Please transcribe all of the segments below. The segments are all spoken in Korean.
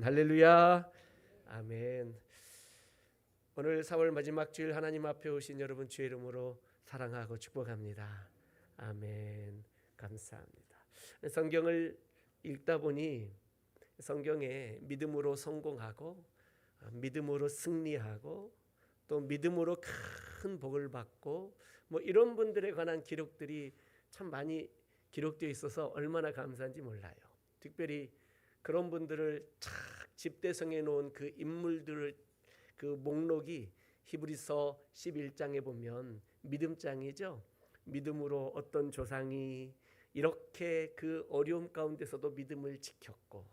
할렐루야. 아멘. 오늘 4월 마지막 주일 하나님 앞에 오신 여러분 주의 이름으로 사랑하고 축복합니다. 아멘. 감사합니다. 성경을 읽다 보니 성경에 믿음으로 성공하고 믿음으로 승리하고 또 믿음으로 큰 복을 받고 이런 분들에 관한 기록들이 참 많이 기록되어 있어서 얼마나 감사한지 몰라요. 특별히 그런 분들을 착 집대성해 놓은 그 인물들 그 목록이 히브리서 11장에 보면 믿음장이죠. 믿음으로 어떤 조상이 이렇게 그 어려움 가운데서도 믿음을 지켰고,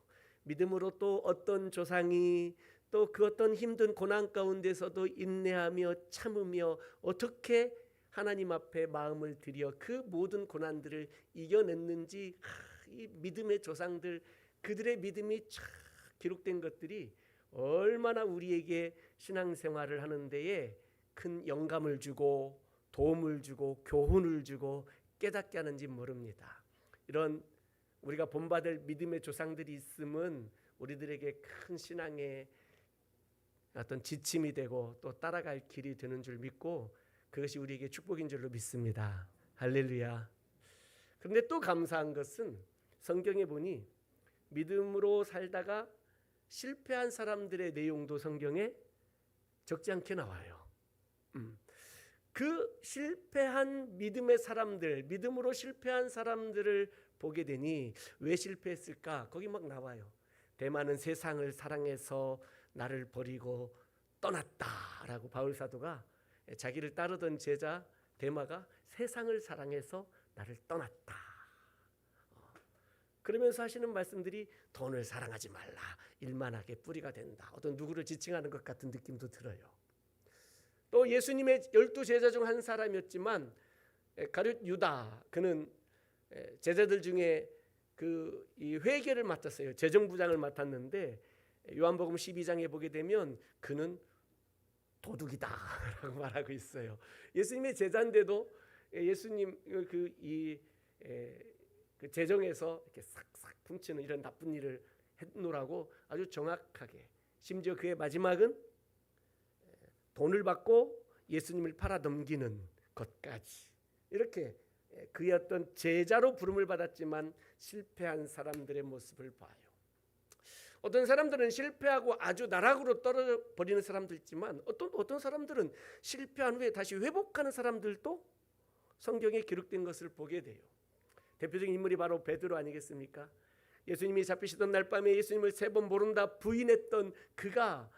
믿음으로 또 어떤 조상이 또 그 어떤 힘든 고난 가운데서도 인내하며 참으며 어떻게 하나님 앞에 마음을 들여 그 모든 고난들을 이겨냈는지, 이 믿음의 조상들 그들의 믿음이 쫙 기록된 것들이 얼마나 우리에게 신앙생활을 하는 데에 큰 영감을 주고 도움을 주고 교훈을 주고 깨닫게 하는지 모릅니다. 이런 우리가 본받을 믿음의 조상들이 있으면 우리들에게 큰 신앙의 어떤 지침이 되고 또 따라갈 길이 되는 줄 믿고 그것이 우리에게 축복인 줄로 믿습니다. 할렐루야. 그런데 또 감사한 것은 성경에 보니 믿음으로 살다가 실패한 사람들의 내용도 성경에 적지 않게 나와요. 그 실패한 믿음의 사람들, 믿음으로 실패한 사람들을 보게 되니 왜 실패했을까? 거기 막 나와요. 대마는 세상을 사랑해서 나를 버리고 떠났다라고 바울 사도가 자기를 따르던 제자 대마가 세상을 사랑해서 나를 떠났다. 그러면서 하시는 말씀들이 돈을 사랑하지 말라. 일만하게 뿌리가 된다. 어떤 누구를 지칭하는 것 같은 느낌도 들어요. 또 예수님의 12제자 중 한 사람이었지만 가룟 유다, 그는 제자들 중에 이 회계를 맡았어요. 재정부장을 맡았는데 요한복음 12장에 보게 되면 그는 도둑이다라고 말하고 있어요. 예수님의 제자인데도 예수님 그 재정에서 이렇게 싹싹 훔치는 이런 나쁜 일을 했노라고 아주 정확하게, 심지어 그의 마지막은 돈을 받고 예수님을 팔아 넘기는 것까지, 이렇게 그의 어떤 제자로 부름을 받았지만 실패한 사람들의 모습을 봐요. 어떤 사람들은 실패하고 아주 나락으로 떨어져 버리는 사람들 있지만 어떤 사람들은 실패한 후에 다시 회복하는 사람들도 성경에 기록된 것을 보게 돼요. 대표적인 인물이 바로 베드로 아니겠습니까? 예수님이 잡히시던 날 밤에 예수님을 3번 모른다 부인했던 그가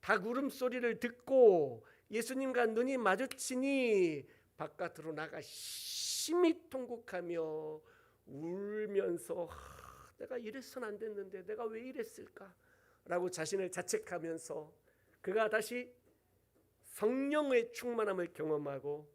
닭 울음소리를 듣고 예수님과 눈이 마주치니 바깥으로 나가 심히 통곡하며 울면서 내가 이랬어는 안 됐는데 내가 왜 이랬을까? 라고 자신을 자책하면서 그가 다시 성령의 충만함을 경험하고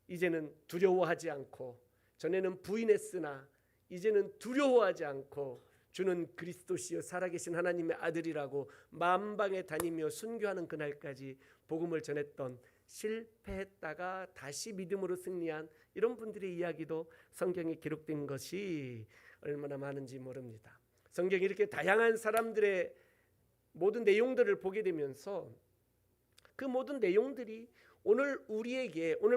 이제는 두려워하지 않고, 전에는 부인했으나 이제는 두려워하지 않고 주는 그리스도시요 살아계신 하나님의 아들이라고 만방에 다니며 순교하는 그날까지 복음을 전했던, 실패했다가 다시 믿음으로 승리한 이런 분들의 이야기도 성경에 기록된 것이 얼마나 많은지 모릅니다. 성경이 이렇게 다양한 사람들의 모든 내용들을 보게 되면서 그 모든 내용들이 오늘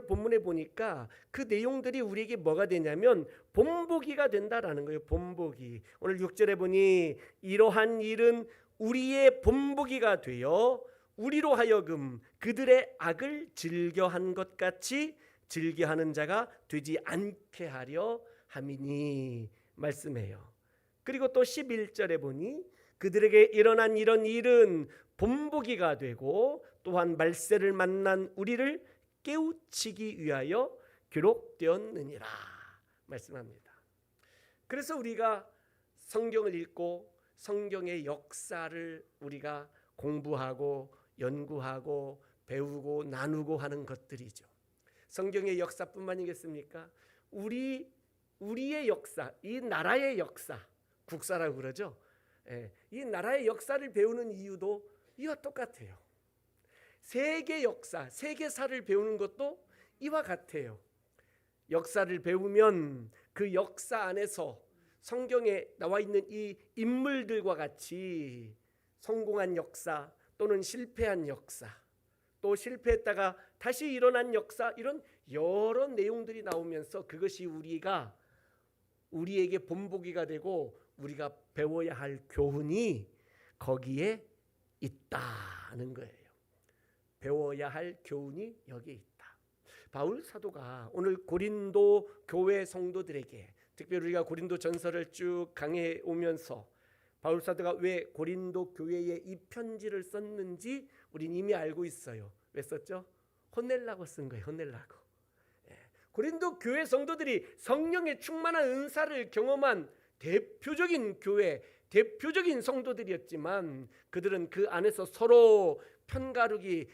본문에 보니까 그 내용들이 우리에게 뭐가 되냐면 본보기가 된다라는 거예요. 본보기. 오늘 6절에 보니 이러한 일은 우리의 본보기가 되어 우리로 하여금 그들의 악을 즐겨한 것 같이 즐겨하는 자가 되지 않게 하려 함이니 말씀해요. 그리고 또 11절에 보니 그들에게 일어난 이런 일은 본보기가 되고 또한 말세를 만난 우리를 깨우치기 위하여 기록되었느니라 말씀합니다. 그래서 우리가 성경을 읽고 성경의 역사를 우리가 공부하고 연구하고 배우고 나누고 하는 것들이죠. 성경의 역사뿐만이겠습니까? 우리의 역사, 이 나라의 역사, 국사라고 그러죠. 이 나라의 역사를 배우는 이유도 이와 똑같아요. 세계 역사, 세계사를 배우는 것도 이와 같아요. 역사를 배우면 그 역사 안에서 성경에 나와 있는 이 인물들과 같이 성공한 역사 또는 실패한 역사, 또 실패했다가 다시 일어난 역사, 이런 여러 내용들이 나오면서 그것이 우리에게 본보기가 되고 우리가 배워야 할 교훈이 거기에 있다는 거예요. 배워야 할 교훈이 여기에 있다. 바울 사도가 오늘 고린도 교회 성도들에게, 특별히 우리가 고린도 전서를 쭉 강해 오면서 바울 사도가 왜 고린도 교회에 이 편지를 썼는지 우린 이미 알고 있어요. 왜 썼죠? 혼내려고 쓴 거예요. 혼내려고. 고린도 교회 성도들이 성령의 충만한 은사를 경험한 대표적인 교회, 대표적인 성도들이었지만 그들은 그 안에서 서로 편가르기,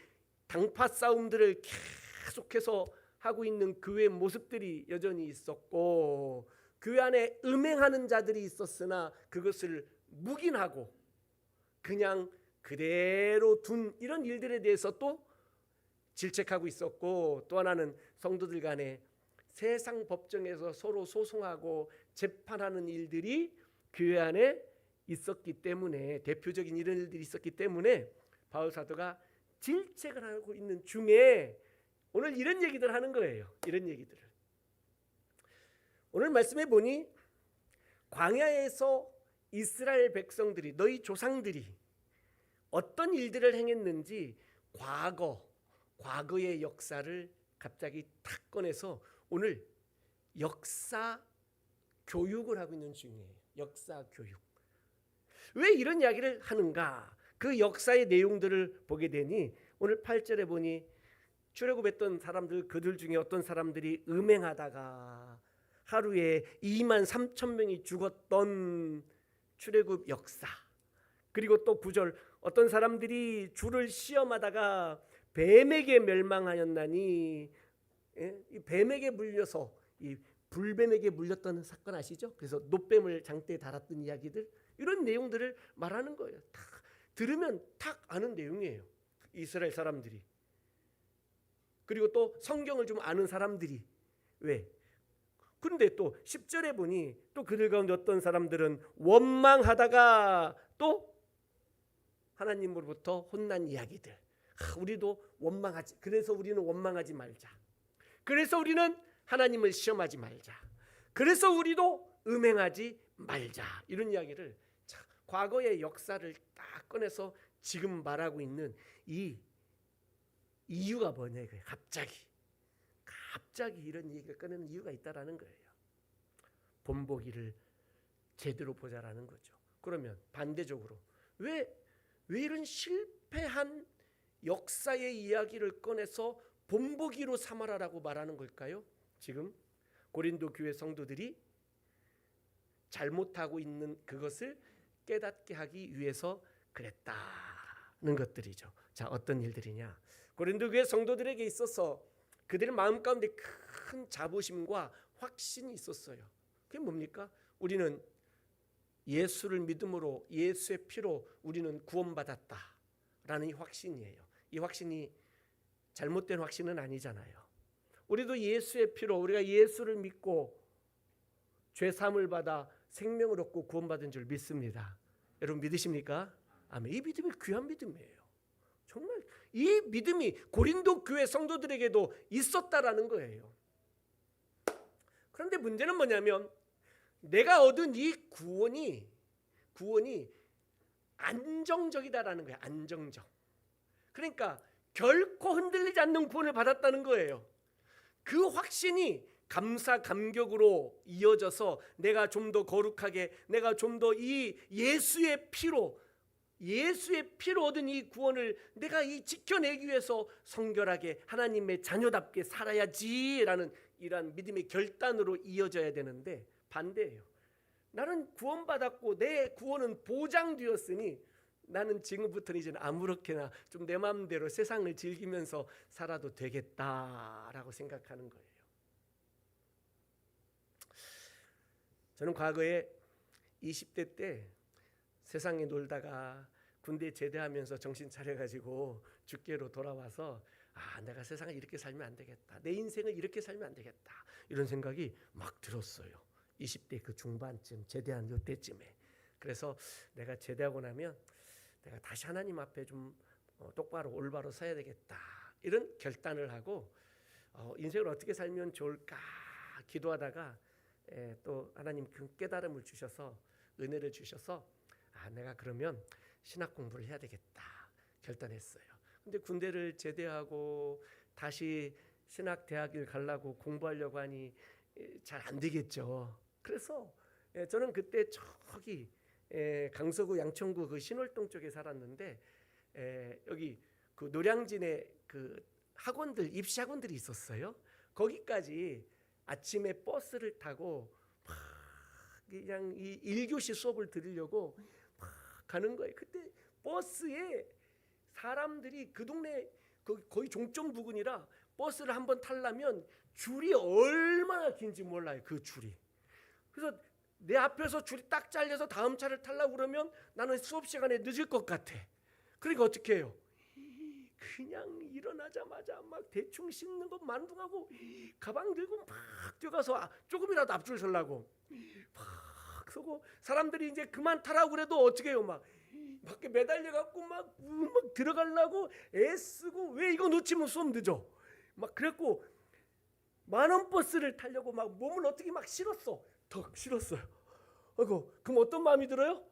당파 싸움들을 계속해서 하고 있는 교회 모습들이 여전히 있었고, 교회 안에 음행하는 자들이 있었으나 그것을 묵인하고 그냥 그대로 둔 이런 일들에 대해서 또 질책하고 있었고, 또 하나는 성도들 간에 세상 법정에서 서로 소송하고 재판하는 일들이 교회 안에 있었기 때문에, 대표적인 이런 일들이 있었기 때문에 바울 사도가 질책을 하고 있는 중에 오늘 이런 얘기들 하는 거예요. 이런 얘기들을 오늘 말씀해 보니, 광야에서 이스라엘 백성들이, 너희 조상들이 어떤 일들을 행했는지 과거의 역사를 갑자기 탁 꺼내서 오늘 역사 교육을 하고 있는 중이에요. 역사 교육. 왜 이런 이야기를 하는가? 그 역사의 내용들을 보게 되니 오늘 8절에 보니 출애굽했던 사람들, 그들 중에 어떤 사람들이 음행하다가 하루에 23,000명이 죽었던 출애굽 역사, 그리고 또 9절 어떤 사람들이 주를 시험하다가 뱀에게 멸망하였나니, 이 뱀에게 물려서 이 불뱀에게 물렸던 사건 아시죠? 그래서 노뱀을 장대에 달았던 이야기들, 이런 내용들을 말하는 거예요. 딱 들으면 탁 아는 내용이에요. 이스라엘 사람들이. 그리고 또 성경을 좀 아는 사람들이. 왜? 그런데 또 10절에 보니 또 그들 가운데 어떤 사람들은 원망하다가 또 하나님으로부터 혼난 이야기들. 우리도 원망하지. 그래서 우리는 원망하지 말자. 그래서 우리는 하나님을 시험하지 말자. 그래서 우리도 음행하지 말자. 이런 이야기를, 과거의 역사를 딱 꺼내서 지금 말하고 있는 이 이유가 뭐냐 이거예요. 갑자기 이런 얘기를 꺼내는 이유가 있다라는 거예요. 본보기를 제대로 보자라는 거죠. 그러면 반대적으로 왜 이런 실패한 역사의 이야기를 꺼내서 본보기로 삼아라라고 말하는 걸까요? 지금 고린도 교회 성도들이 잘못하고 있는 그것을 깨닫게 하기 위해서 그랬다는 것들이죠. 자, 어떤 일들이냐? 고린도 교회 성도들에게 있어서 그들의 마음 가운데 큰 자부심과 확신이 있었어요. 그게 뭡니까? 우리는 예수를 믿음으로, 예수의 피로 우리는 구원받았다라는 이 확신이에요. 이 확신이 잘못된 확신은 아니잖아요. 우리도 예수의 피로, 우리가 예수를 믿고 죄 사함을 받아 생명을 얻고 구원받은 줄 믿습니다. 여러분 믿으십니까? 아멘. 이 믿음이 귀한 믿음이에요. 정말 이 믿음이 고린도 교회 성도들에게도 있었다라는 거예요. 그런데 문제는 뭐냐면, 내가 얻은 이 구원이 안정적이다라는 거예요. 안정적. 그러니까 결코 흔들리지 않는 구원을 받았다는 거예요. 그 확신이 감사 감격으로 이어져서 내가 좀 더 거룩하게, 내가 좀 더 이 예수의 피로 얻은 이 구원을 내가 이 지켜내기 위해서 성결하게 하나님의 자녀답게 살아야지라는 이러한 믿음의 결단으로 이어져야 되는데, 반대예요. 나는 구원받았고 내 구원은 보장되었으니 나는 지금부터는 이제 아무렇게나 좀 내 마음대로 세상을 즐기면서 살아도 되겠다라고 생각하는 거예요. 저는 과거에 20대 때 세상에 놀다가 군대 제대하면서 정신 차려가지고 주께로 돌아와서, 내가 세상을 이렇게 살면 안 되겠다, 내 인생을 이렇게 살면 안 되겠다, 이런 생각이 막 들었어요. 20대 그 중반쯤 제대한 요때쯤에. 그래서 내가 제대하고 나면 내가 다시 하나님 앞에 좀 똑바로 올바로 서야 되겠다, 이런 결단을 하고 인생을 어떻게 살면 좋을까 기도하다가 또 하나님 그 깨달음을 주셔서, 은혜를 주셔서 내가 그러면 신학 공부를 해야 되겠다 결단했어요. 근데 군대를 제대하고 다시 신학 대학을 가려고 공부하려고 하니 잘 안 되겠죠. 그래서 저는 그때 저기 강서구 양천구 그 신월동 쪽에 살았는데 여기 그 노량진에 그 학원들, 입시 학원들이 있었어요. 거기까지 아침에 버스를 타고 막 그냥 이 1교시 수업을 들으려고 막 가는 거예요. 그때 버스에 사람들이, 그 동네 거의 종점 부근이라 버스를 한번 타려면 줄이 얼마나 긴지 몰라요. 그 줄이. 그래서 내 앞에서 줄이 딱 잘려서 다음 차를 타려고 그러면 나는 수업 시간에 늦을 것 같아. 그러니까 어떻게 해요? 그냥 일어나자마자 막 대충 씻는 것 만둥하고 가방 들고 막 뛰어가서 조금이라도 앞줄 서려고 막 서고, 사람들이 이제 그만 타라고 그래도 어떻게 해요? 막 밖에 매달려 갖고 막 들어가려고 애쓰고, 왜 이거 놓치면 수업 늦어. 막 그랬고, 만원 버스를 타려고 막 몸을 어떻게 막 실었어. 더 실었어요. 아이고, 그럼 어떤 마음이 들어요?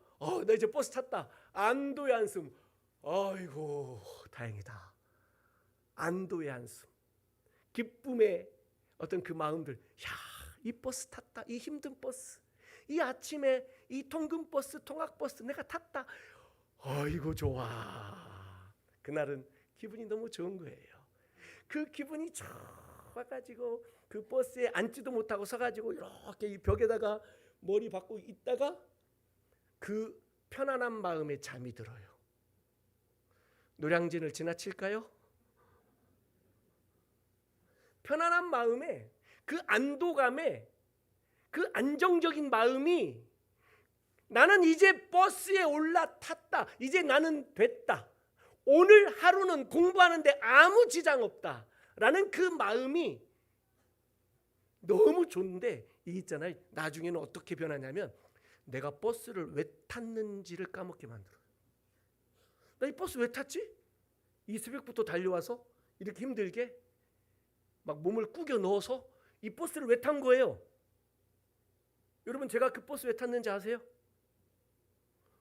나 이제 버스 탔다. 안도의 한숨. 아이고, 다행이다. 안도의 한숨. 기쁨의 어떤 그 마음들. 야, 이 버스 탔다. 이 힘든 버스. 이 아침에 이 통근 버스, 통학 버스 내가 탔다. 아이고, 좋아. 그날은 기분이 너무 좋은 거예요. 그 기분이 좋아가지고 그 버스에 앉지도 못하고 서가지고 이렇게 이 벽에다가 머리 박고 있다가 그 편안한 마음에 잠이 들어요. 노량진을 지나칠까요? 편안한 마음에, 그 안도감에, 그 안정적인 마음이, 나는 이제 버스에 올라탔다. 이제 나는 됐다. 오늘 하루는 공부하는데 아무 지장 없다. 라는 그 마음이 너무 좋은데, 이게 있잖아요. 나중에는 어떻게 변하냐면 내가 버스를 왜 탔는지를 까먹게 만들어요. 나 이 버스 왜 탔지? 이 새벽부터 달려와서 이렇게 힘들게 막 몸을 구겨 넣어서 이 버스를 왜 탄 거예요? 여러분, 제가 그 버스 왜 탔는지 아세요?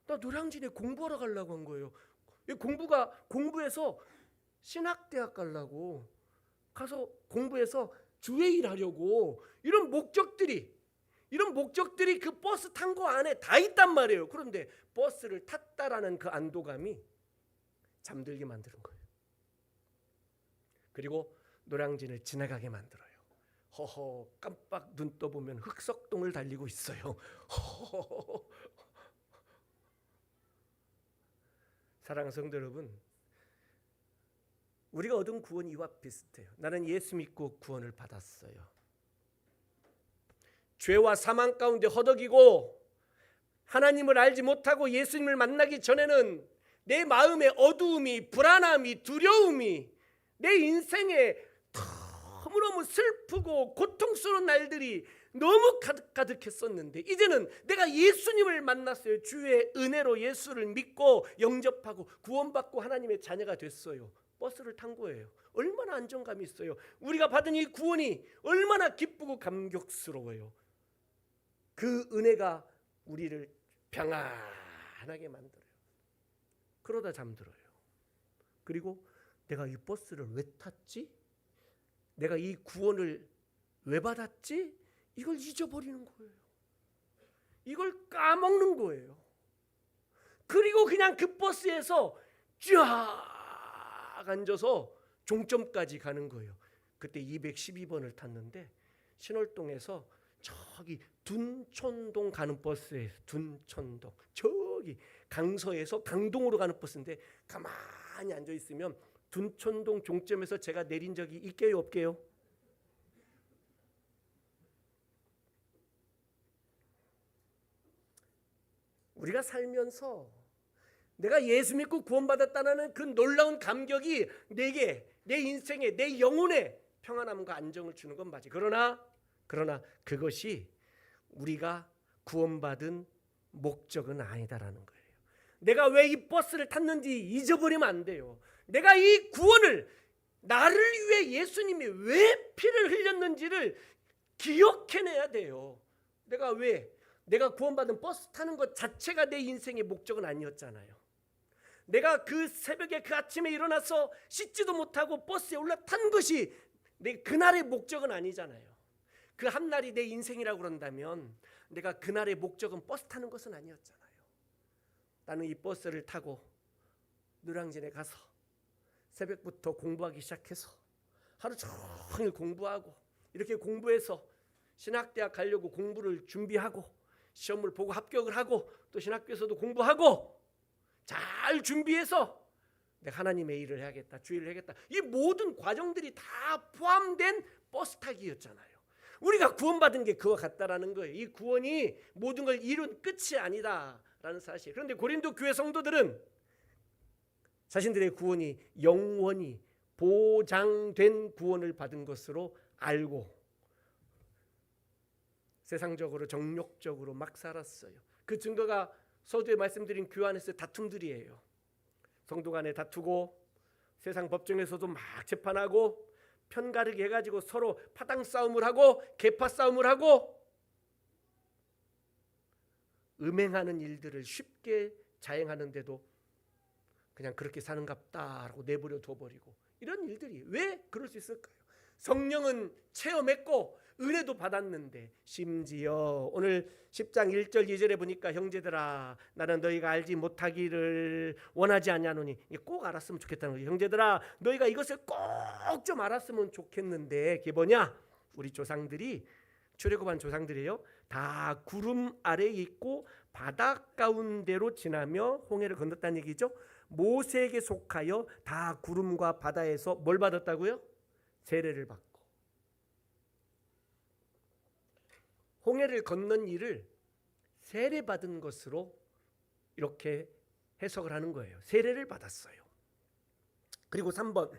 나 노량진에 공부하러 가려고 한 거예요. 공부해서 신학대학 가려고, 가서 공부해서 주의 일하려고, 이런 목적들이 그 버스 탄 거 안에 다 있단 말이에요. 그런데 버스를 탔다라는 그 안도감이 잠들게 만드는 거예요. 그리고 노량진을 지나가게 만들어요. 허허, 깜빡 눈 떠보면 흑석동을 달리고 있어요. 허허. 사랑하는 성도 여러분, 우리가 얻은 구원이 이와 비슷해요. 나는 예수 믿고 구원을 받았어요. 죄와 사망 가운데 허덕이고 하나님을 알지 못하고 예수님을 만나기 전에는 내 마음에 어두움이, 불안함이, 두려움이, 내 인생에 너무너무 슬프고 고통스러운 날들이 너무 가득했었는데, 이제는 내가 예수님을 만났어요. 주의 은혜로 예수를 믿고 영접하고 구원받고 하나님의 자녀가 됐어요. 버스를 탄 거예요. 얼마나 안정감이 있어요. 우리가 받은 이 구원이 얼마나 기쁘고 감격스러워요. 그 은혜가 우리를 평안하게 만들어요. 그러다 잠들어요. 그리고 내가 이 버스를 왜 탔지? 내가 이 구원을 왜 받았지? 이걸 잊어버리는 거예요. 이걸 까먹는 거예요. 그리고 그냥 그 버스에서 쫙 앉아서 종점까지 가는 거예요. 그때 212번을 탔는데 신월동에서 저기 둔촌동 가는 버스에서, 둔촌동 저기 강서에서 강동으로 가는 버스인데, 가만히 앉아 있으면 둔촌동 종점에서 제가 내린 적이 있게요, 없게요? 우리가 살면서 내가 예수 믿고 구원받았다는 그 놀라운 감격이 내게, 내 인생에, 내 영혼에 평안함과 안정을 주는 건 맞지. 그러나 그것이 우리가 구원받은 목적은 아니다라는 거예요. 내가 왜 이 버스를 탔는지 잊어버리면 안 돼요. 내가 이 구원을, 나를 위해 예수님이 왜 피를 흘렸는지를 기억해내야 돼요. 내가 구원받은 버스 타는 것 자체가 내 인생의 목적은 아니었잖아요. 내가 그 새벽에 그 아침에 일어나서 씻지도 못하고 버스에 올라탄 것이 내 그날의 목적은 아니잖아요. 그 한 날이 내 인생이라고 그런다면 내가 그날의 목적은 버스 타는 것은 아니었잖아요. 나는 이 버스를 타고 노량진에 가서 새벽부터 공부하기 시작해서 하루 종일 공부하고, 이렇게 공부해서 신학대학 가려고 공부를 준비하고 시험을 보고 합격을 하고 또 신학교에서도 공부하고 잘 준비해서 내가 하나님의 일을 해야겠다, 주일을 해야겠다, 이 모든 과정들이 다 포함된 버스 타기였잖아요. 우리가 구원받은 게 그와 같다라는 거예요. 이 구원이 모든 걸 이룬 끝이 아니다라는 사실. 그런데 고린도 교회 성도들은 자신들의 구원이 영원히 보장된 구원을 받은 것으로 알고 세상적으로 정욕적으로 막 살았어요. 그 증거가 서두에 말씀드린 교환에서의 다툼들이에요. 성도 간에 다투고 세상 법정에서도 막 재판하고 편가르기 해가지고 서로 파당 싸움을 하고 계파 싸움을 하고 음행하는 일들을 쉽게 자행하는데도 그냥 그렇게 사는갑다라고 내버려 둬버리고, 이런 일들이 왜 그럴 수 있을까요? 성령은 체험했고 은혜도 받았는데, 심지어 오늘 10장 1절 2절에 보니까 형제들아 나는 너희가 알지 못하기를 원하지 아니하노니, 꼭 알았으면 좋겠다는 거예요. 형제들아 너희가 이것을 꼭 좀 알았으면 좋겠는데, 그게 뭐냐? 우리 조상들이, 출애굽한 조상들이에요, 다 구름 아래에 있고 바다 가운데로 지나며 홍해를 건넜다는 얘기죠. 모세에게 속하여 다 구름과 바다에서 뭘 받았다고요? 세례를 받고 홍해를 건넌 일을 세례받은 것으로 이렇게 해석을 하는 거예요. 세례를 받았어요. 그리고 3번,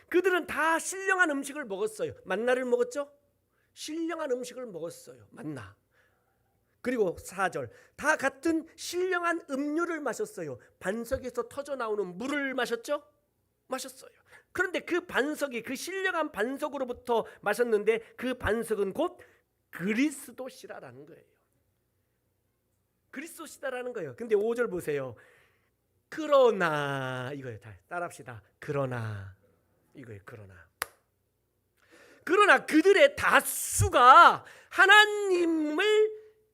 그들은 다 신령한 음식을 먹었어요. 만나를 먹었죠? 신령한 음식을 먹었어요. 만나. 그리고 4절, 다 같은 신령한 음료를 마셨어요. 반석에서 터져 나오는 물을 마셨죠? 마셨어요. 그런데 그 반석이, 그 신령한 반석으로부터 마셨는데 그 반석은 곧 그리스도시라는 거예요. 그리스도시다라는 거예요. 근데 5절 보세요. 그러나, 이거예요. 따라합시다. 그러나, 이거예요. 그러나 그들의 다수가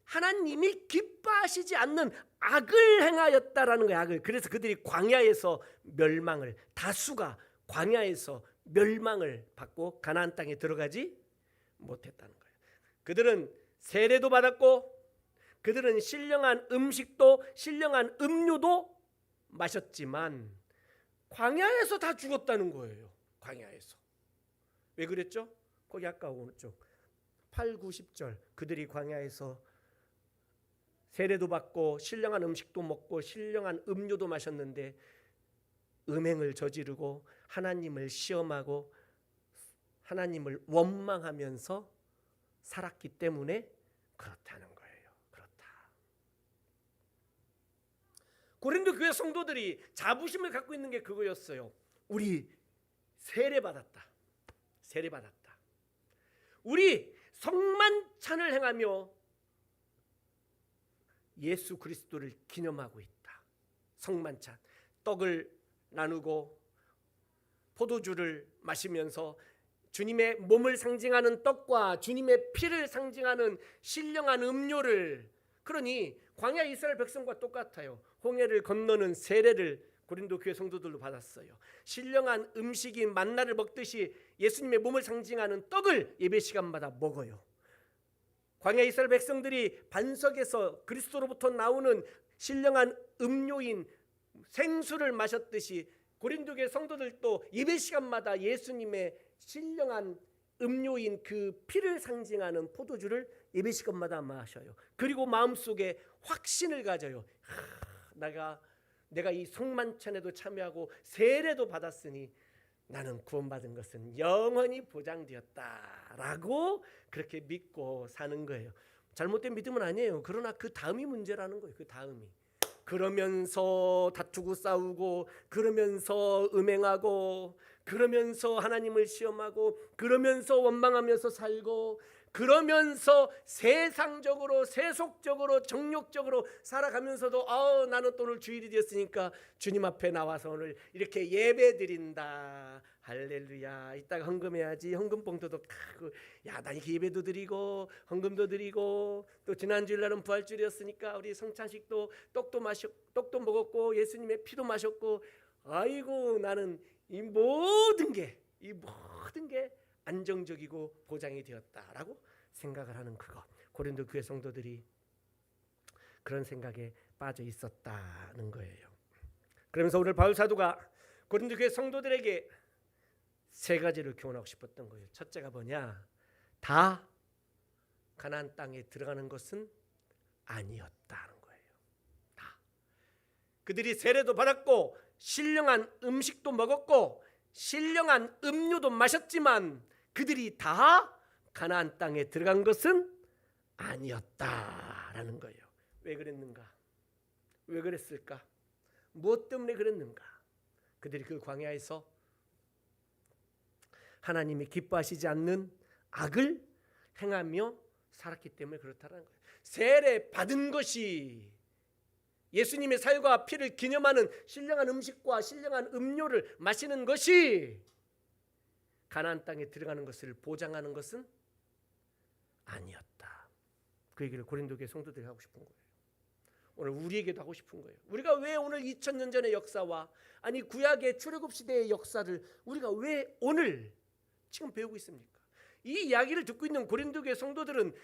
하나님이 기뻐하시지 않는 악을 행하였다라는 거예요. 악을. 그래서 그들이 광야에서 멸망을, 다수가 광야에서 멸망을 받고 가나안 땅에 들어가지 못했다는 거예요. 그들은 세례도 받았고 그들은 신령한 음식도 신령한 음료도 마셨지만 광야에서 다 죽었다는 거예요. 광야에서. 왜 그랬죠? 거기 아까 오른쪽 8, 9, 10절, 그들이 광야에서 세례도 받고 신령한 음식도 먹고 신령한 음료도 마셨는데 음행을 저지르고 하나님을 시험하고 하나님을 원망하면서 살았기 때문에 그렇다는 거예요. 그렇다. 고린도 교회 성도들이 자부심을 갖고 있는 게 그거였어요. 우리 세례받았다. 우리 성만찬을 행하며 예수 그리스도를 기념하고 있다. 성만찬, 떡을 나누고 포도주를 마시면서 주님의 몸을 상징하는 떡과 주님의 피를 상징하는 신령한 음료를, 그러니 광야 이스라엘 백성과 똑같아요. 홍해를 건너는 세례를 고린도 교회 성도들도 받았어요. 신령한 음식인 만나를 먹듯이 예수님의 몸을 상징하는 떡을 예배 시간마다 먹어요. 광야 이스라엘 백성들이 반석에서 그리스도로부터 나오는 신령한 음료인 생수를 마셨듯이 고린도 교회 성도들도 예배 시간마다 예수님의 신령한 음료인 그 피를 상징하는 포도주를 예배 시간마다 마셔요. 그리고 마음속에 확신을 가져요. 내가 이 성만찬에도 참여하고 세례도 받았으니 나는 구원받은 것은 영원히 보장되었다라고 그렇게 믿고 사는 거예요. 잘못된 믿음은 아니에요. 그러나 그 다음이 문제라는 거예요. 그 다음이. 그러면서 다투고 싸우고, 그러면서 음행하고, 그러면서 하나님을 시험하고, 그러면서 원망하면서 살고, 그러면서 세상적으로 세속적으로 정욕적으로 살아가면서도 나는 또 오늘 주일이 되었으니까 주님 앞에 나와서 오늘 이렇게 예배 드린다. 할렐루야. 이따가 헌금해야지. 헌금봉투도 크고, 야, 나 이렇게 예배도 드리고 헌금도 드리고, 또 지난 주일날은 부활주일이었으니까 우리 성찬식도 떡도 먹었고 예수님의 피도 마셨고, 아이고 나는 이 모든 게 안정적이고 보장이 되었다라고 생각을 하는 그것. 고린도 교회 성도들이 그런 생각에 빠져 있었다는 거예요. 그러면서 오늘 바울 사도가 고린도 교회 성도들에게 세 가지를 교훈하고 싶었던 거예요. 첫째가 뭐냐? 다 가나안 땅에 들어가는 것은 아니었다는 거예요. 다. 그들이 세례도 받았고 신령한 음식도 먹었고 신령한 음료도 마셨지만 그들이 다 가나안 땅에 들어간 것은 아니었다라는 거예요. 왜 그랬는가? 왜 그랬을까? 무엇 때문에 그랬는가? 그들이 그 광야에서 하나님이 기뻐하시지 않는 악을 행하며 살았기 때문에 그렇다는 거예요. 세례 받은 것이, 예수님의 살과 피를 기념하는 신령한 음식과 신령한 음료를 마시는 것이 가나안 땅에 들어가는 것을 보장하는 것은 아니었다. 그 얘기를 고린도 교회 성도들이 하고 싶은 거예요. 오늘 우리에게도 하고 싶은 거예요. 우리가 왜 오늘 2000년 전의 역사와, 아니 구약의 출애굽 시대의 역사를 우리가 왜 오늘 지금 배우고 있습니까? 이 이야기를 듣고 있는 고린도 교회 성도들은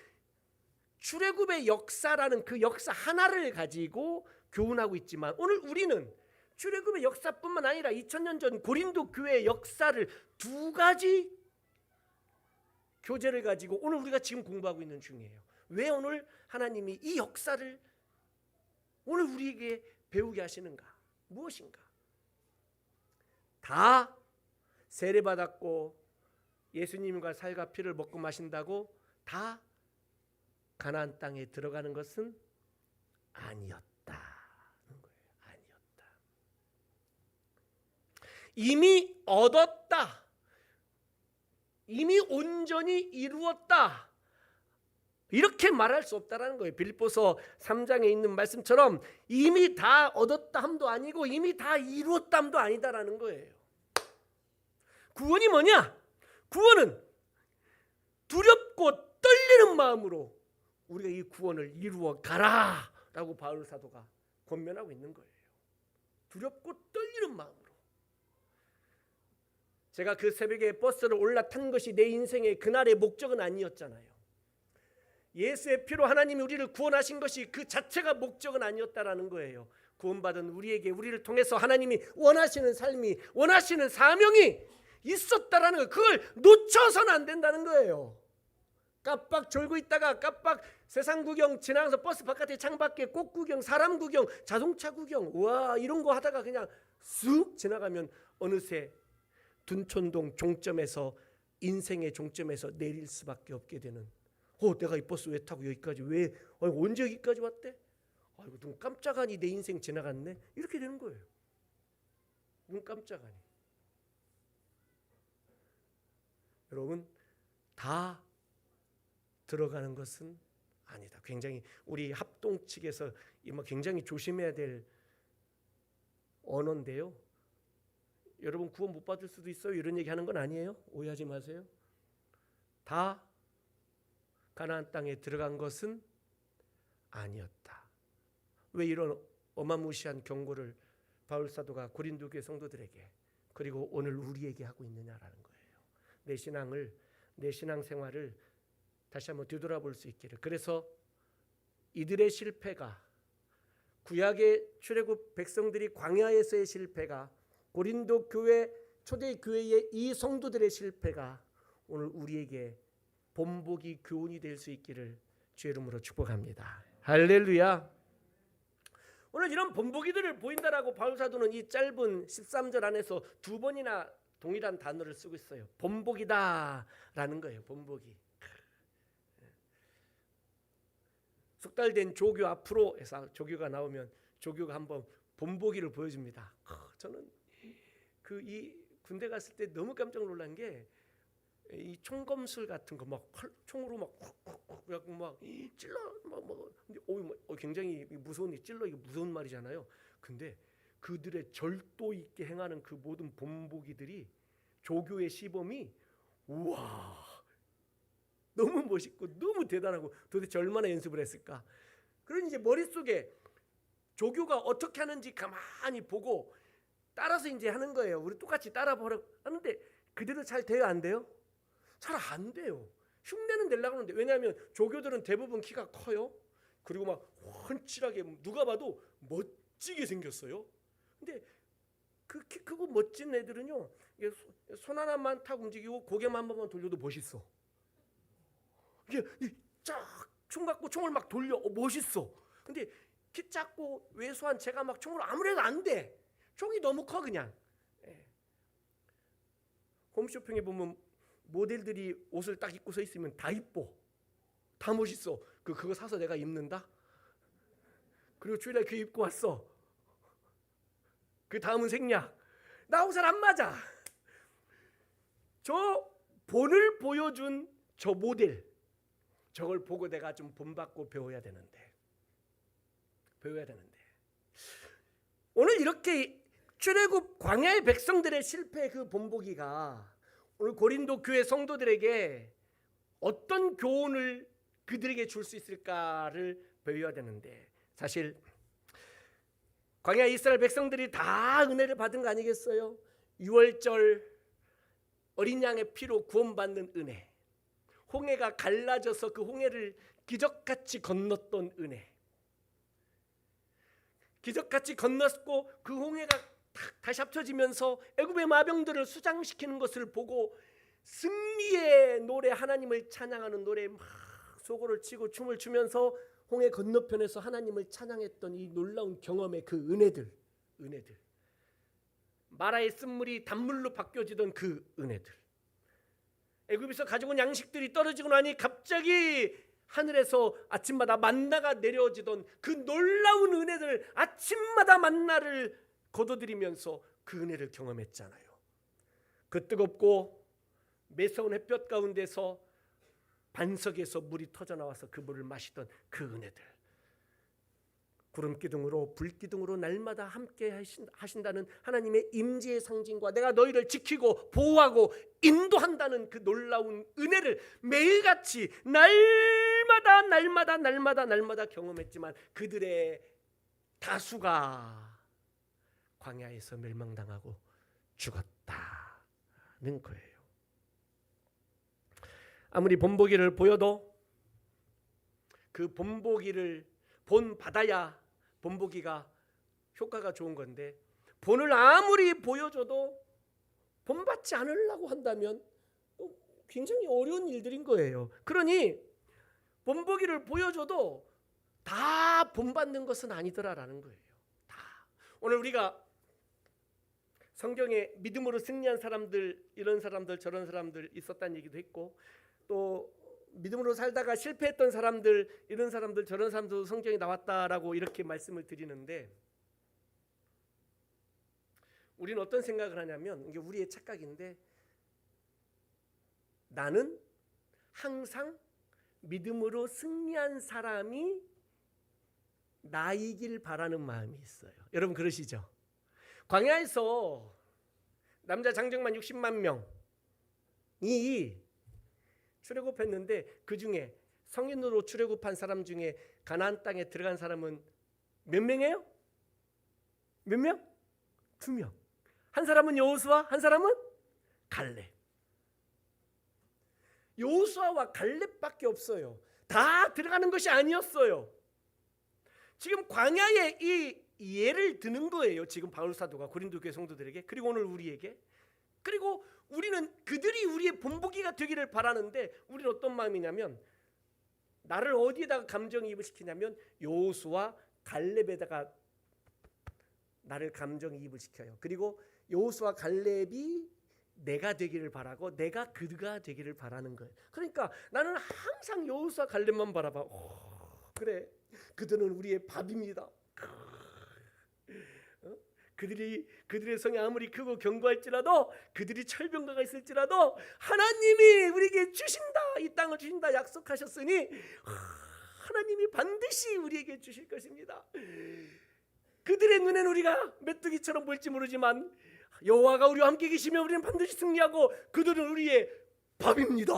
출애굽의 역사라는 그 역사 하나를 가지고 교훈하고 있지만, 오늘 우리는 출애굽의 역사뿐만 아니라 2000년 전 고린도 교회의 역사를 두 가지 교재를 가지고 오늘 우리가 지금 공부하고 있는 중이에요. 왜 오늘 하나님이 이 역사를 오늘 우리에게 배우게 하시는가? 무엇인가? 다 세례받았고 예수님과 살과 피를 먹고 마신다고 다 가나안 땅에 들어가는 것은 아니었다는 거예요. 아니었다. 이미 얻었다. 이미 온전히 이루었다. 이렇게 말할 수 없다라는 거예요. 빌립보서 3장에 있는 말씀처럼 이미 다 얻었다 함도 아니고 이미 다 이루었다 함도 아니다라는 거예요. 구원이 뭐냐? 구원은 두렵고 떨리는 마음으로 우리가 이 구원을 이루어 가라라고 바울 사도가 권면하고 있는 거예요. 두렵고 떨리는 마음으로. 제가 그 새벽에 버스를 올라탄 것이 내 인생의 그날의 목적은 아니었잖아요. 예수의 피로 하나님이 우리를 구원하신 것이 그 자체가 목적은 아니었다라는 거예요. 구원받은 우리에게, 우리를 통해서 하나님이 원하시는 삶이, 원하시는 사명이 있었다라는 거예요. 그걸 놓쳐서는 안 된다는 거예요. 깜빡 졸고 있다가 깜빡 세상 구경 지나가서 버스 바깥에 창밖에 꽃 구경, 사람 구경, 자동차 구경, 와 이런 거 하다가 그냥 쑥 지나가면 어느새 둔촌동 종점에서, 인생의 종점에서 내릴 수밖에 없게 되는, 내가 이 버스 왜 타고 여기까지, 왜 언제 여기까지 왔대? 아이고 눈 깜짝하니 내 인생 지나갔네. 이렇게 되는 거예요. 눈 깜짝하니. 여러분, 다 들어가는 것은 아니다. 굉장히 우리 합동 측에서 굉장히 조심해야 될 언어인데요. 여러분 구원 못 받을 수도 있어요. 이런 얘기 하는 건 아니에요. 오해하지 마세요. 다 가나안 땅에 들어간 것은 아니었다. 왜 이런 어마무시한 경고를 바울 사도가 고린도 교회 성도들에게, 그리고 오늘 우리에게 하고 있느냐라는 거예요. 내 신앙생활을 다시 한번 뒤돌아볼 수 있기를. 그래서 이들의 실패가, 구약의 출애굽 백성들이 광야에서의 실패가, 고린도 교회 초대 교회의 이 성도들의 실패가 오늘 우리에게 본보기 교훈이 될 수 있기를 주의 이름으로 축복합니다. 할렐루야. 오늘 이런 본보기들을 보인다라고 바울 사도는 이 짧은 13절 안에서 두 번이나 동일한 단어를 쓰고 있어요. 본보기다라는 거예요. 본보기. 석 달 된 조교 앞으로 해서 조교가 나오면 조교가 한번 본보기를 보여줍니다. 저는 이 군대 갔을 때 너무 깜짝 놀란 게 이 총검술 같은 거 막 총으로 막 쿡쿡쿡 막 찔러 근데 굉장히 무서운 찔러 이게 무서운 말이잖아요. 근데 그들의 절도 있게 행하는 그 모든 본보기들이 조교의 시범이 우와 너무 멋있고 너무 대단하고 도대체 얼마나 연습을 했을까. 그러니 이제 머릿속에 조교가 어떻게 하는지 가만히 보고 따라서 이제 하는 거예요. 우리 똑같이 따라 보라 하는데 그대로 잘 돼요, 안 돼요? 잘 안 돼요. 흉내는 내려고 하는데 왜냐하면 조교들은 대부분 키가 커요. 그리고 막 훤칠하게 누가 봐도 멋지게 생겼어요. 근데 그 키 크고 멋진 애들은요, 이게 손 하나만 탁 움직이고 고개만 한 번만 돌려도 멋있어. 이게 쫙총 갖고 총을 막 돌려 멋있어. 근데 키 작고 왜소한 제가 막 총으로 아무래도 안 돼. 총이 너무 커 그냥. 홈쇼핑에 보면 모델들이 옷을 딱 입고 서 있으면 다 이뻐, 다 멋있어. 그거 사서 내가 입는다. 그리고 주일날 그 입고 왔어. 그 다음은 생략. 나하고 잘 안 맞아. 저 본을 보여준 저 모델, 저걸 보고 내가 좀 본받고 배워야 되는데 오늘 이렇게 출애굽 광야의 백성들의 실패 그 본보기가 오늘 고린도 교회 성도들에게 어떤 교훈을 그들에게 줄 수 있을까를 배워야 되는데, 사실 광야 이스라엘 백성들이 다 은혜를 받은 거 아니겠어요? 유월절 어린 양의 피로 구원받는 은혜, 홍해가 갈라져서 그 홍해를 기적같이 건넜던 은혜, 기적같이 건넜고 그 홍해가 다시 합쳐지면서 애굽의 마병들을 수장시키는 것을 보고 승리의 노래, 하나님을 찬양하는 노래 막 소고를 치고 춤을 추면서 홍해 건너편에서 하나님을 찬양했던 이 놀라운 경험의 그 은혜들, 마라의 쓴물이 단물로 바뀌어지던 그 은혜들, 애굽에서 가져온 양식들이 떨어지고 나니 갑자기 하늘에서 아침마다 만나가 내려지던 그 놀라운 은혜들, 아침마다 만나를 거둬들이면서 그 은혜를 경험했잖아요. 그 뜨겁고 매서운 햇볕 가운데서 반석에서 물이 터져나와서 그 물을 마시던 그 은혜들, 구름기둥으로 불기둥으로 날마다 함께 하신다는 하나님의 임재의 상징과 내가 너희를 지키고 보호하고 인도한다는 그 놀라운 은혜를 매일같이 날마다 경험했지만 그들의 다수가 광야에서 멸망당하고 죽었다는 거예요. 아무리 본보기를 보여도 그 본보기를 본받아야 본보기가 효과가 좋은 건데, 본을 아무리 보여줘도 본받지 않으려고 한다면 굉장히 어려운 일들인 거예요. 그러니 본보기를 보여줘도 다 본받는 것은 아니더라라는 거예요. 다. 오늘 우리가 성경에 믿음으로 승리한 사람들, 이런 사람들 저런 사람들 있었다는 얘기도 했고, 또 믿음으로 살다가 실패했던 사람들, 이런 사람들 저런 사람도 성경에 나왔다라고 이렇게 말씀을 드리는데, 우리는 어떤 생각을 하냐면, 이게 우리의 착각인데, 나는 항상 믿음으로 승리한 사람이 나이길 바라는 마음이 있어요. 여러분 그러시죠? 광야에서 남자 장정만 60만 명이 출애굽했는데 그 중에 성인으로 출애굽한 사람 중에 가나안 땅에 들어간 사람은 몇 명이에요? 몇 명? 2명. 한 사람은 여호수아, 한 사람은 갈렙. 여호수아와 갈렙밖에 없어요. 다 들어가는 것이 아니었어요. 지금 광야에 이 예를 드는 거예요. 지금 바울 사도가 고린도 교회 성도들에게, 그리고 오늘 우리에게. 그리고 우리는 그들이 우리의 본보기가 되기를 바라는데, 우리는 어떤 마음이냐면, 나를 어디에다가 감정이입을 시키냐면 여호수아 갈렙에다가 나를 감정이입을 시켜요. 그리고 여호수아 갈렙이 내가 되기를 바라고 내가 그가 되기를 바라는 거예요. 그러니까 나는 항상 여호수아 갈렙만 바라봐. 그래, 그들은 우리의 밥입니다. 그들의 성이 아무리 크고 견고할지라도, 그들이 철병가가 있을지라도 하나님이 우리에게 주신다, 이 땅을 주신다 약속하셨으니 하나님이 반드시 우리에게 주실 것입니다. 그들의 눈에는 우리가 메뚜기처럼 보일지 모르지만 여호와가 우리와 함께 계시면 우리는 반드시 승리하고 그들은 우리의 밥입니다.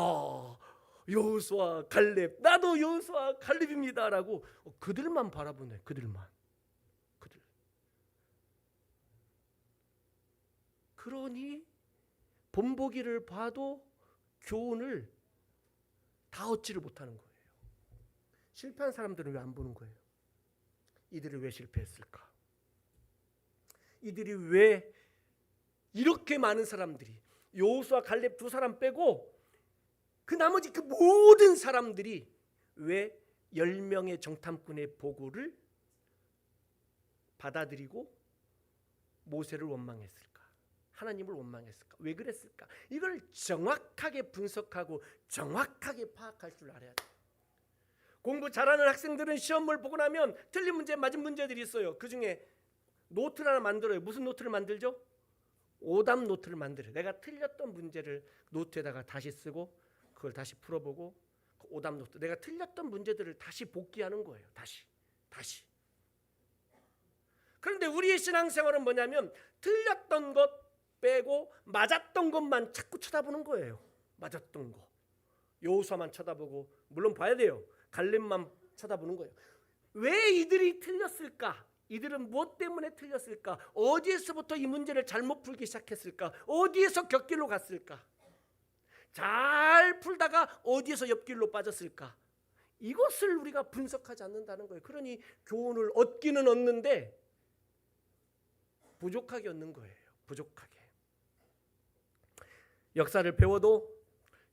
여호수아 갈렙, 나도 여호수아 갈렙입니다 라고 그들만 바라보네. 그들. 그러니 본보기를 봐도 교훈을 다 얻지를 못하는 거예요. 실패한 사람들은 왜 안 보는 거예요? 이들이 왜 실패했을까? 이들이 왜, 이렇게 많은 사람들이, 여호수아 갈렙 두 사람 빼고 그 나머지 그 모든 사람들이 왜 10명의 정탐꾼의 보고를 받아들이고 모세를 원망했을까? 하나님을 원망했을까? 왜 그랬을까? 이걸 정확하게 분석하고 정확하게 파악할 줄 알아야 돼요. 공부 잘하는 학생들은 시험을 보고 나면 틀린 문제, 맞은 문제들이 있어요. 그 중에 노트를 하나 만들어요. 무슨 노트를 만들죠? 오답 노트를 만들어요. 내가 틀렸던 문제를 노트에다가 다시 쓰고 그걸 다시 풀어보고, 그 오답 노트, 내가 틀렸던 문제들을 다시 복기하는 거예요. 다시. 그런데 우리의 신앙생활은 뭐냐면 틀렸던 것 빼고 맞았던 것만 자꾸 쳐다보는 거예요. 맞았던 거. 여호수아만 쳐다보고, 물론 봐야 돼요. 갈렙만 쳐다보는 거예요. 왜 이들이 틀렸을까? 이들은 무엇 때문에 틀렸을까? 어디에서부터 이 문제를 잘못 풀기 시작했을까? 어디에서 곁길로 갔을까? 잘 풀다가 어디에서 옆길로 빠졌을까? 이것을 우리가 분석하지 않는다는 거예요. 그러니 교훈을 얻기는 얻는데 부족하게 얻는 거예요. 부족하게. 역사를 배워도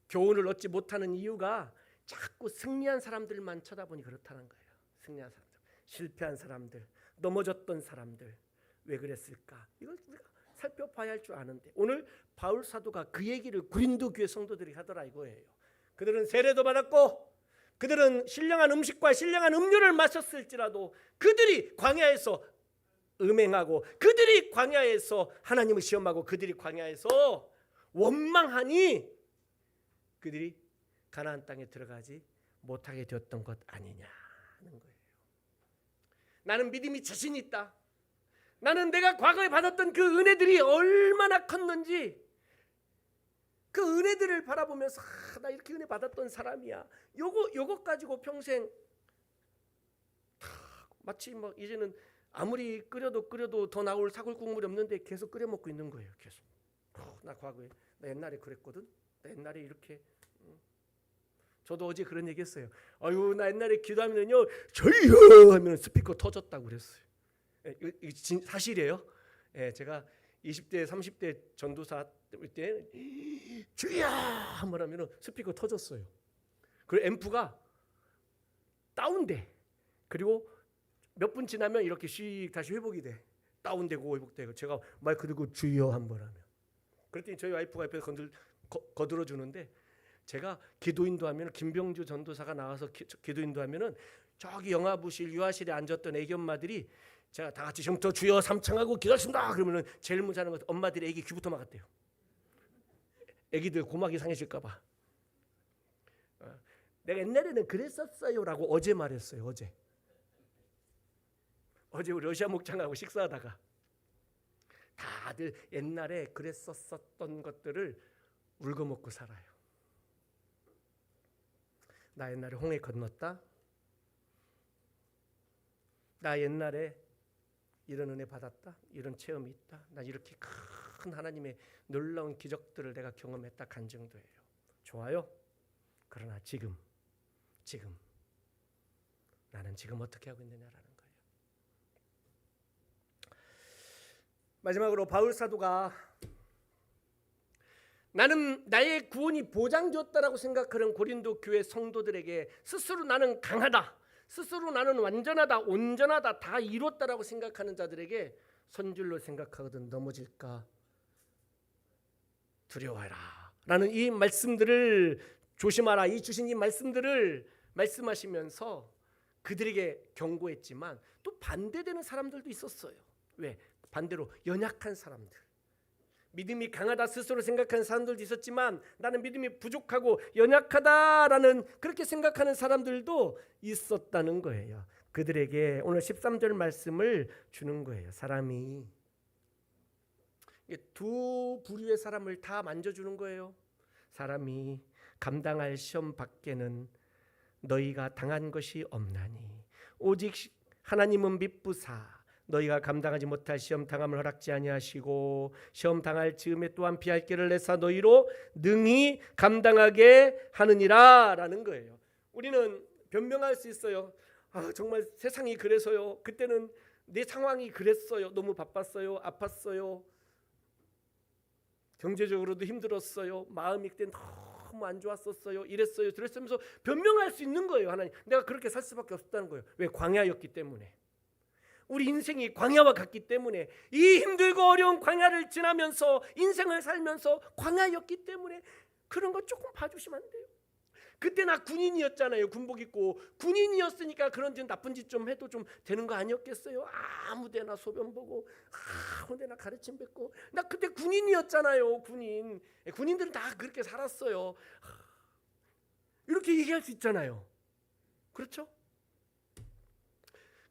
교훈을 얻지 못하는 이유가 자꾸 승리한 사람들만 쳐다보니 그렇다는 거예요. 승리한 사람들, 실패한 사람들, 넘어졌던 사람들, 왜 그랬을까? 이걸 우리가 살펴봐야 할 줄 아는데, 오늘 바울 사도가 그 얘기를 고린도 교회 성도들이 하더라 이거예요. 그들은 세례도 받았고 그들은 신령한 음식과 신령한 음료를 마셨을지라도 그들이 광야에서 음행하고 그들이 광야에서 하나님을 시험하고 그들이 광야에서 원망하니 그들이 가나안 땅에 들어가지 못하게 되었던 것 아니냐 하는 거예요. 나는 믿음이 자신 있다. 나는 내가 과거에 받았던 그 은혜들이 얼마나 컸는지 그 은혜들을 바라보면서 나 이렇게 은혜 받았던 사람이야. 요거 가지고 평생 마치 뭐 이제는 아무리 끓여도 더 나올 사골 국물이 없는데 계속 끓여 먹고 있는 거예요. 계속. 나 과거에, 나 옛날에 그랬거든. 나 옛날에 이렇게. 저도 어제 그런 얘기했어요. 아유, 나 옛날에 기도하면요, 저요 하면 스피커 터졌다고 그랬어요. 이거 사실이에요. 제가 20대, 30대 전도사 때 주야 한번 하면 스피커 터졌어요. 그리고 앰프가 다운돼. 그리고 몇 분 지나면 이렇게 씩 다시 회복이 돼. 다운되고 회복되고. 제가 마이크 들고 주여 한번 하면. 그랬더니 저희 와이프가 옆에서 거들어 주는데, 제가 기도인도 하면 김병주 전도사가 나와서 기도인도 하면은 저기 영화부실 유아실에 앉았던 애기 엄마들이 제가 다 같이 형터 주여 삼창하고 기도하신다 그러면은 제일 먼저 하는 것, 엄마들이 애기 귀부터 막았대요. 애기들 고막이 상해질까 봐. 내가 옛날에는 그랬었어요라고 어제 말했어요. 어제 우리 러시아 목장하고 식사하다가 다들 옛날에 그랬었던 것들을 울거먹고 살아요. 나 옛날에 홍해 건넜다. 나 옛날에 이런 은혜 받았다. 이런 체험이 있다. 나 이렇게 큰 하나님의 놀라운 기적들을 내가 경험했다. 간증도예요. 좋아요. 그러나 지금 나는 지금 어떻게 하고 있느냐라는 거예요. 마지막으로 바울 사도가 나는 나의 구원이 보장되었다라고 생각하는 고린도 교회 성도들에게 스스로 나는 강하다, 스스로 나는 완전하다, 온전하다, 다 이뤘다라고 생각하는 자들에게 선줄로 생각하거든 넘어질까 두려워해라 라는 이 말씀들을 조심하라, 이 주신 이 말씀들을 말씀하시면서 그들에게 경고했지만 또 반대되는 사람들도 있었어요. 왜? 반대로 연약한 사람들, 믿음이 강하다 스스로 생각하는 사람들도 있었지만 나는 믿음이 부족하고 연약하다라는 그렇게 생각하는 사람들도 있었다는 거예요. 그들에게 오늘 13절 말씀을 주는 거예요. 사람이 두 부류의 사람을 다 만져주는 거예요. 사람이 감당할 시험 밖에는 너희가 당한 것이 없나니 오직 하나님은 미쁘사 너희가 감당하지 못할 시험 당함을 허락지 아니하시고 시험 당할 즈음에 또한 피할 길을 내사 너희로 능히 감당하게 하느니라 라는 거예요. 우리는 변명할 수 있어요. 정말 세상이 그래서요. 그때는 내 상황이 그랬어요. 너무 바빴어요. 아팠어요. 경제적으로도 힘들었어요. 마음이 그때 너무 안 좋았었어요. 이랬어요. 저랬으면서 변명할 수 있는 거예요. 하나님, 내가 그렇게 살 수밖에 없었다는 거예요. 왜? 광야였기 때문에. 우리 인생이 광야와 같기 때문에 이 힘들고 어려운 광야를 지나면서 인생을 살면서 광야였기 때문에 그런 거 조금 봐주시면 안 돼요? 그때 나 군인이었잖아요. 군복 입고 군인이었으니까 그런 짓 나쁜 짓 좀 해도 좀 되는 거 아니었겠어요? 아무데나 소변 보고 아무데나 가르침 뱉고 나 그때 군인이었잖아요. 군인들은 다 그렇게 살았어요. 이렇게 얘기할 수 있잖아요. 그렇죠?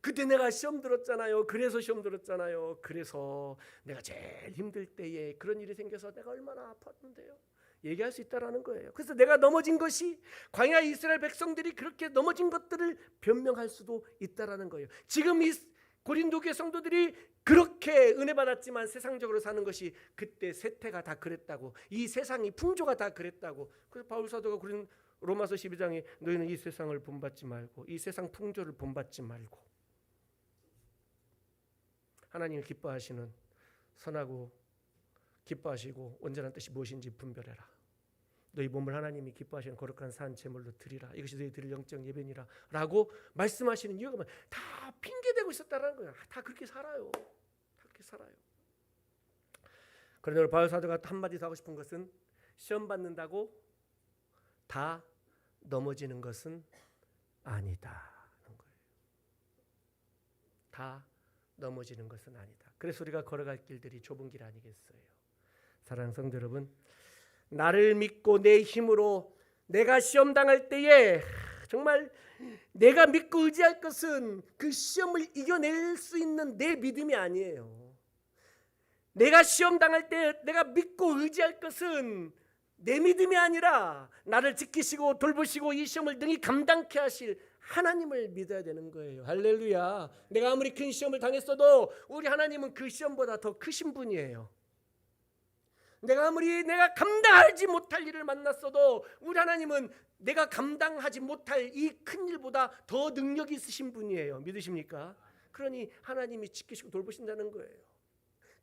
그때 내가 시험 들었잖아요. 그래서 시험 들었잖아요. 그래서 내가 제일 힘들 때에 그런 일이 생겨서 내가 얼마나 아팠는데요. 얘기할 수 있다라는 거예요. 그래서 내가 넘어진 것이 광야 이스라엘 백성들이 그렇게 넘어진 것들을 변명할 수도 있다라는 거예요. 지금 이 고린도 교회 성도들이 그렇게 은혜 받았지만 세상적으로 사는 것이 그때 세태가 다 그랬다고, 이 세상이 풍조가 다 그랬다고. 그래서 바울 사도가 로마서 12장에 너희는 이 세상을 본받지 말고 이 세상 풍조를 본받지 말고 하나님을 기뻐하시는 선하고 기뻐하시고 온전한 뜻이 무엇인지 분별해라. 너희 몸을 하나님이 기뻐하시는 거룩한 산 제물로 드리라. 이것이 너희 드릴 영적 예배니라 라고 말씀하시는 이유가 다 핑계대고 있었다는 거예요. 다 그렇게 살아요. 다 그렇게 살아요. 그런데 오늘 바울 사도가 한마디 더 하고 싶은 것은 시험 받는다고 다 넘어지는 것은 아니다. 다 넘어지는 것은 아니다. 그래서 우리가 걸어갈 길들이 좁은 길 아니겠어요? 사랑하는 성도 여러분, 나를 믿고 내 힘으로 내가 시험 당할 때에 정말 내가 믿고 의지할 것은 그 시험을 이겨낼 수 있는 내 믿음이 아니에요. 내가 시험 당할 때 내가 믿고 의지할 것은 내 믿음이 아니라 나를 지키시고 돌보시고 이 시험을 능히 감당케 하실 하나님을 믿어야 되는 거예요. 할렐루야. 내가 아무리 큰 시험을 당했어도 우리 하나님은 그 시험보다 더 크신 분이에요. 내가 감당하지 못할 일을 만났어도 우리 하나님은 내가 감당하지 못할 이 큰 일보다 더 능력이 있으신 분이에요. 믿으십니까? 그러니 하나님이 지키시고 돌보신다는 거예요.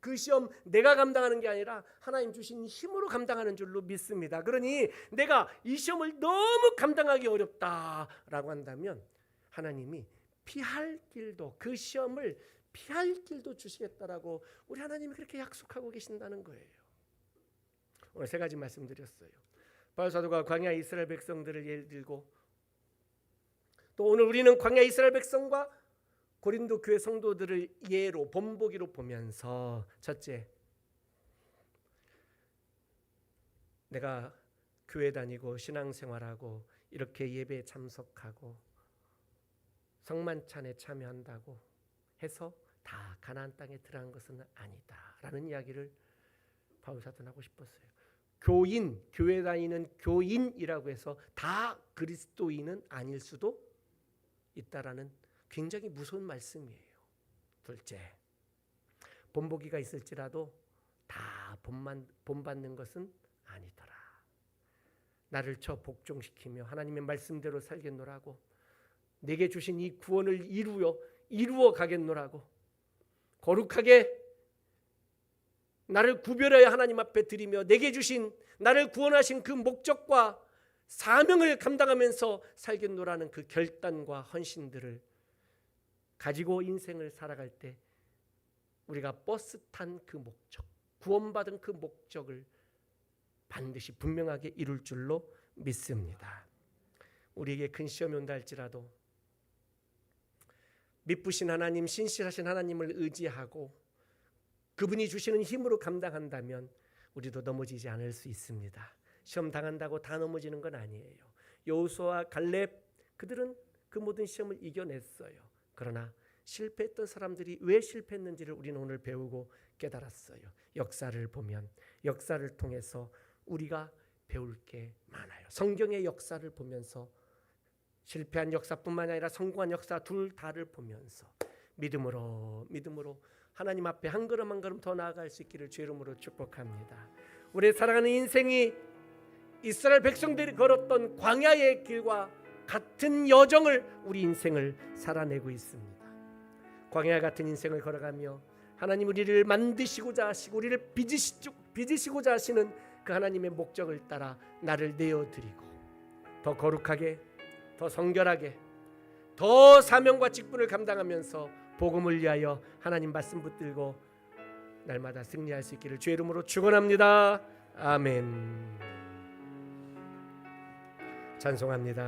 그 시험 내가 감당하는 게 아니라 하나님 주신 힘으로 감당하는 줄로 믿습니다. 그러니 내가 이 시험을 너무 감당하기 어렵다라고 한다면 하나님이 피할 길도, 그 시험을 피할 길도 주시겠다라고 우리 하나님이 그렇게 약속하고 계신다는 거예요. 오늘 세 가지 말씀드렸어요. 바울 사도가 광야 이스라엘 백성들을 예를 들고 또 오늘 우리는 광야 이스라엘 백성과 고린도 교회 성도들을 예로 본보기로 보면서 첫째, 내가 교회 다니고 신앙생활하고 이렇게 예배에 참석하고 성만찬에 참여한다고 해서 다 가나안 땅에 들어간 것은 아니다라는 이야기를 바울 사도는 하고 싶었어요. 교인, 교회 다니는 교인이라고 해서 다 그리스도인은 아닐 수도 있다라는 굉장히 무서운 말씀이에요. 둘째, 본보기가 있을지라도 다 본받는 것은 아니더라. 나를 쳐 복종시키며 하나님의 말씀대로 살겠노라고, 내게 주신 이 구원을 이루어 가겠노라고, 거룩하게 나를 구별하여 하나님 앞에 드리며 내게 주신 나를 구원하신 그 목적과 사명을 감당하면서 살겠노라는 그 결단과 헌신들을 가지고 인생을 살아갈 때 우리가 버스 탄 그 목적, 구원받은 그 목적을 반드시 분명하게 이룰 줄로 믿습니다. 우리에게 큰 시험이 온다 할지라도 미쁘신 하나님, 신실하신 하나님을 의지하고 그분이 주시는 힘으로 감당한다면 우리도 넘어지지 않을 수 있습니다. 시험 당한다고 다 넘어지는 건 아니에요. 여호수아와 갈렙 그들은 그 모든 시험을 이겨냈어요. 그러나 실패했던 사람들이 왜 실패했는지를 우리는 오늘 배우고 깨달았어요. 역사를 보면 역사를 통해서 우리가 배울 게 많아요. 성경의 역사를 보면서 실패한 역사뿐만 아니라 성공한 역사 둘 다를 보면서 믿음으로 하나님 앞에 한 걸음 한 걸음 더 나아갈 수 있기를 주의 이름으로 축복합니다. 우리의 살아가는 인생이 이스라엘 백성들이 걸었던 광야의 길과 같은 여정을 우리 인생을 살아내고 있습니다. 광야 같은 인생을 걸어가며 하나님 우리를 만드시고자 하시고 우리를 빚으시고자 하시는 그 하나님의 목적을 따라 나를 내어드리고 더 거룩하게 더 성결하게 더 사명과 직분을 감당하면서 복음을 위하여 하나님 말씀 붙들고 날마다 승리할 수 있기를 주의 이름으로 축원합니다. 아멘. 찬송합니다.